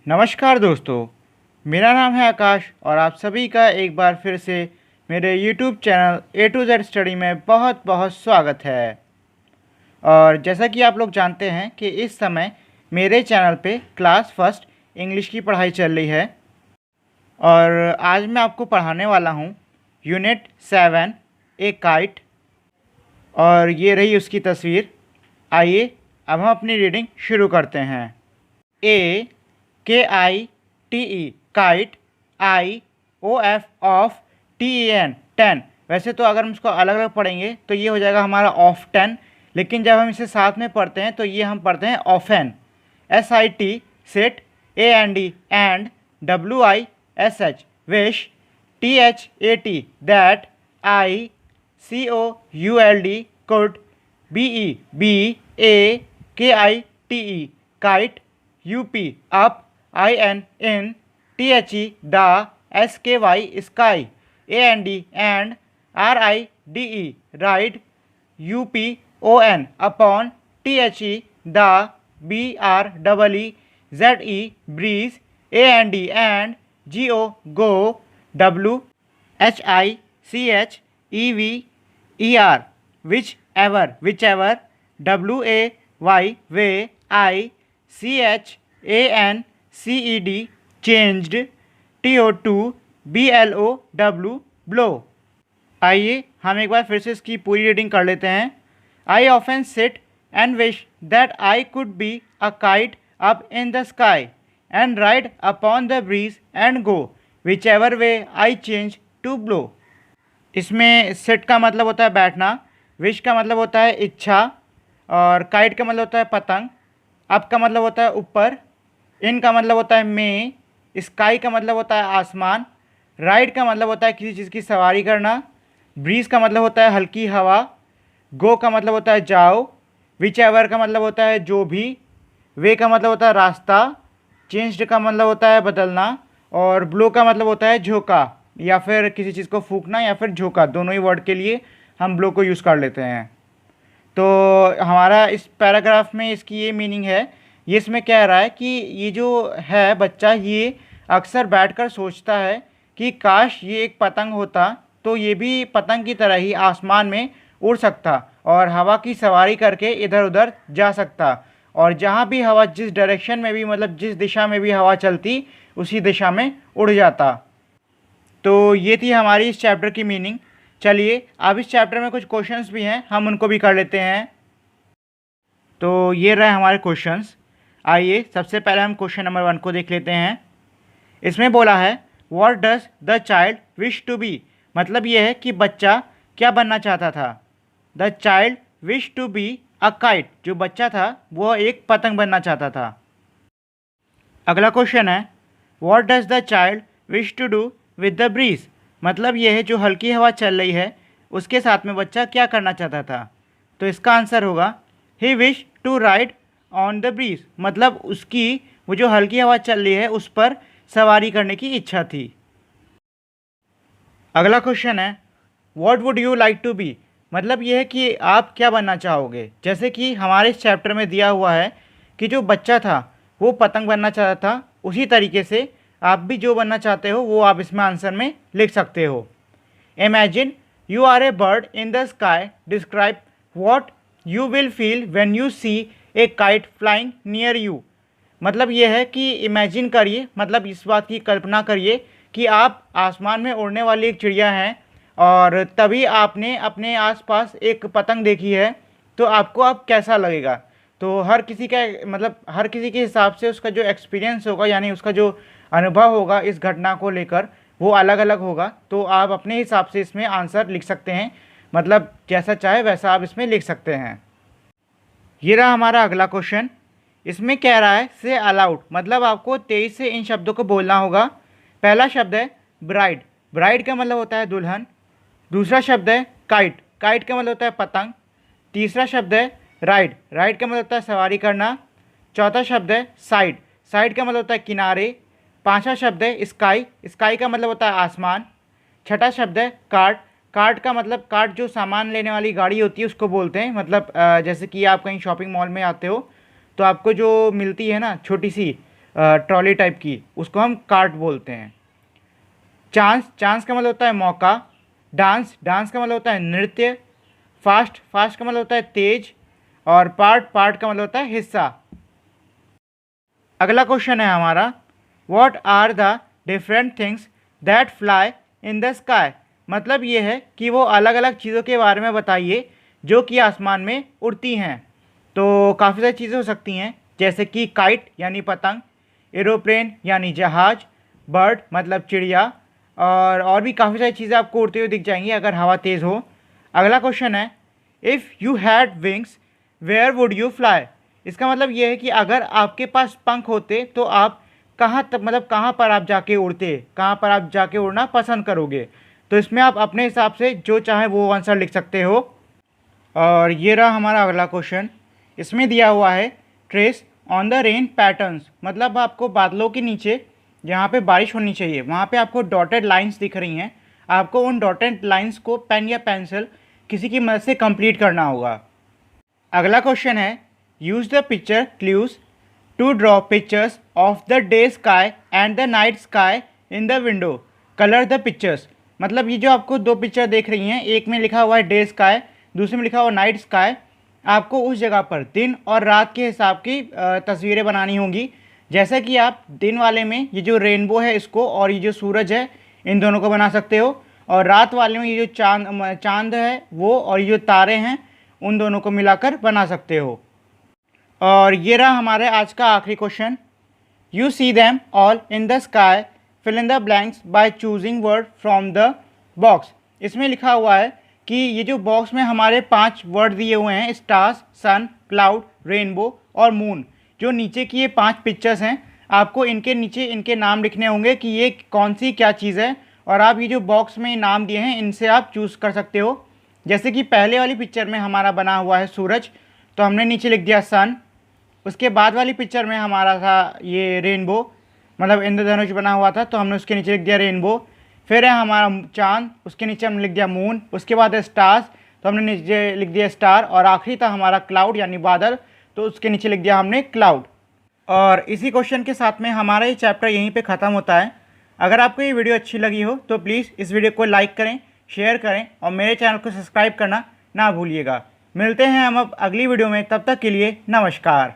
नमस्कार दोस्तों, मेरा नाम है आकाश और आप सभी का एक बार फिर से मेरे YouTube channel A to Z study में बहुत बहुत स्वागत है। और जैसा कि आप लोग जानते हैं कि इस समय मेरे चैनल पे क्लास फर्स्ट इंग्लिश की पढ़ाई चल रही है और आज मैं आपको पढ़ाने वाला हूँ यूनिट 7 ए काइट। और ये रही उसकी तस्वीर। आइए अब हम अपनी रीडिंग शुरू करते हैं। KITE kite, IOF of, TEN 10। वैसे तो अगर हम इसको अलग अलग पढ़ेंगे तो ये हो जाएगा हमारा ऑफ 10, लेकिन जब हम इसे साथ में पढ़ते हैं तो ये हम पढ़ते हैं often. SIT sit, AND and, WISH wish, THAT that, ICOULD could, BEBAKITE kite, UP up, IN in, THE the, SKY sky, AND and, RIDE ride, UPON upon, THE the, BREEZE breeze, AND and, GO go, WHICHEVER whichever, WAY way, CHANCED changed, TO2 BLOW blow। आइए हम एक बार फिर से इसकी पूरी reading कर लेते हैं। I often sit and wish that I could be a kite up in the sky and ride upon the breeze and go whichever way I change to blow। इसमें sit का मतलब होता है बैठना, wish का मतलब होता है इच्छा, और kite का मतलब होता है पतंग, up का मतलब होता है ऊपर, in का मतलब होता है में, sky का मतलब होता है आसमान, ride का मतलब होता है किसी चीज़ की सवारी करना, breeze का मतलब होता है हल्की हवा, go का मतलब होता है जाओ, whichever का मतलब होता है जो भी, way का मतलब होता है रास्ता, changed का मतलब होता है बदलना, और blow का मतलब होता है झोंका या फिर किसी चीज़ को फूंकना या फिर झोंका। दोनों ही वर्ड के लिए हम blow को यूज़ कर लेते हैं। तो हमारा इस पैराग्राफ में इसकी ये मीनिंग है, ये इसमें कह रहा है कि ये जो है बच्चा, ये अक्सर बैठकर सोचता है कि काश ये एक पतंग होता तो ये भी पतंग की तरह ही आसमान में उड़ सकता और हवा की सवारी करके इधर उधर जा सकता, और जहाँ भी हवा जिस डायरेक्शन में भी, मतलब जिस दिशा में भी हवा चलती उसी दिशा में उड़ जाता। तो ये थी हमारी इस चैप्टर की मीनिंग। चलिए अब इस चैप्टर में कुछ क्वेश्चंस भी हैं, हम उनको भी कर लेते हैं। तो ये रहे हमारे क्वेश्चंस। आइए सबसे पहले हम क्वेश्चन नंबर 1 को देख लेते हैं। इसमें बोला है what does the child wish to be, मतलब ये है कि बच्चा क्या बनना चाहता था। The child wish to be a kite, जो बच्चा था वो एक पतंग बनना चाहता था। अगला क्वेश्चन है what does the child wish to do with the breeze, मतलब ये है जो हल्की हवा चल रही है उसके साथ में बच्चा क्या करना चाहता था। तो इसका आंसर होगा he wish to ride on the breeze, मतलब उसकी वो जो हल्की हवा चल रही है उस पर सवारी करने की इच्छा थी। अगला क्वेश्चन है what would you like to be, मतलब ये है कि आप क्या बनना चाहोगे। जैसे कि हमारे इस चैप्टर में दिया हुआ है कि जो बच्चा था वो पतंग बनना चाहता था, उसी तरीके से आप भी जो बनना चाहते हो वो आप इसमें आंसर में लिख सकते हो। Imagine you are a bird in the sky, describe what you will feel when you see a kite flying near you, मतलब ये है कि इमेजिन करिए, मतलब इस बात की कल्पना करिए कि आप आसमान में उड़ने वाली एक चिड़िया हैं और तभी आपने अपने आसपास एक पतंग देखी है, तो आपको अब कैसा लगेगा। तो हर किसी का, मतलब हर किसी के हिसाब से उसका जो एक्सपीरियंस होगा, यानी उसका जो अनुभव होगा इस घटना को लेकर, वो अलग अलग होगा। तो आप अपने हिसाब से इसमें आंसर लिख सकते हैं, मतलब जैसा चाहे वैसा आप इसमें लिख सकते हैं। ये रहा हमारा अगला क्वेश्चन। इसमें कह रहा है से अलाउड, मतलब आपको तेज से इन शब्दों को बोलना होगा। पहला शब्द है ब्राइड, ब्राइड का मतलब होता है दुल्हन। दूसरा शब्द है काइट, काइट का मतलब होता है पतंग। तीसरा शब्द है राइड, राइड का मतलब होता है सवारी करना। चौथा शब्द है साइड, साइड का मतलब होता है किनारे। पांचवा शब्द है स्काई, स्काई का मतलब होता है आसमान। छठा शब्द है कार्ट, कार्ट का मतलब, कार्ट जो सामान लेने वाली गाड़ी होती है उसको बोलते हैं। मतलब जैसे कि आप कहीं शॉपिंग मॉल में आते हो तो आपको जो मिलती है ना छोटी सी, ट्रॉली टाइप की, उसको हम कार्ट बोलते हैं। चांस, चांस का मतलब होता है मौका। डांस, डांस का मतलब होता है नृत्य। फास्ट, फास्ट का मतलब होता है तेज। और पार्ट, पार्ट का मतलब होता है हिस्सा। अगला क्वेश्चन है हमारा, what are the different things that fly in the sky. मतलब ये है कि वो अलग अलग चीज़ों के बारे में बताइए जो कि आसमान में उड़ती हैं। तो काफ़ी सारी चीज़ें हो सकती हैं, जैसे कि काइट यानी पतंग, एरोप्लेन यानी जहाज, बर्ड मतलब चिड़िया, और भी काफ़ी सारी चीज़ें आपको उड़ते हुए दिख जाएंगी अगर हवा तेज़ हो। अगला क्वेश्चन है, if you had wings where would you fly. इसका मतलब ये है कि अगर आपके पास पंख होते तो आप कहाँ तक, मतलब कहाँ पर आप जाके उड़ते, कहाँ पर आप जाके उड़ना पसंद करोगे। तो इसमें आप अपने हिसाब से जो चाहे वो आंसर लिख सकते हो। और ये रहा हमारा अगला क्वेश्चन। इसमें दिया हुआ है, trace on the rain patterns. मतलब आपको बादलों के नीचे जहाँ पे बारिश होनी चाहिए वहाँ पे आपको डॉटेड लाइंस दिख रही हैं। आपको उन डॉटेड लाइंस को पेन या पेंसिल किसी की मदद से कंप्लीट करना होगा। अगला क्वेश्चन है, use the picture clues to draw pictures of the day sky and the night sky in the window, colour the pictures. मतलब ये जो आपको दो पिक्चर देख रही हैं, एक में लिखा हुआ है डे स्काई, दूसरे में लिखा हुआ नाइट स्काई। आपको उस जगह पर दिन और रात के हिसाब की तस्वीरें बनानी होंगी। जैसे कि आप दिन वाले में ये जो रेनबो है इसको और ये जो सूरज है इन दोनों को बना सकते हो, और रात वाले में ये जो चांद है वो और ये जो तारे हैं उन दोनों को मिलाकर बना सकते हो। और ये रहा हमारे आज का आखिरी question, you see them all in the sky, fill in the blanks by choosing word from the box. इसमें लिखा हुआ है कि ये जो बॉक्स में हमारे 5 वर्ड दिए हुए हैं, स्टार्स, सन, क्लाउड, रेनबो और मून, जो नीचे की ये 5 पिक्चर्स हैं, आपको इनके नीचे इनके नाम लिखने होंगे कि ये कौन सी क्या चीज़ है। और आप ये जो बॉक्स में नाम दिए हैं इनसे आप चूज़ कर सकते हो। जैसे कि पहले वाली पिक्चर में हमारा बना हुआ है सूरज, तो हमने नीचे लिख दिया सन। उसके बाद वाली पिक्चर में हमारा था ये रेनबो, मतलब इंद्रधनुष बना हुआ था, तो हमने उसके नीचे लिख दिया रेनबो। फिर है हमारा चांद, उसके नीचे हमने लिख दिया मून। उसके बाद है स्टार्स, तो हमने नीचे लिख दिया स्टार। और आखिरी था हमारा क्लाउड यानी बादल, तो उसके नीचे लिख दिया हमने क्लाउड। और इसी क्वेश्चन के साथ में हमारा ये चैप्टर यहीं पे ख़त्म होता है। अगर आपको ये वीडियो अच्छी लगी हो तो प्लीज़ इस वीडियो को लाइक करें, शेयर करें और मेरे चैनल को सब्सक्राइब करना ना भूलिएगा। मिलते हैं हम अब अगली वीडियो में, तब तक के लिए नमस्कार।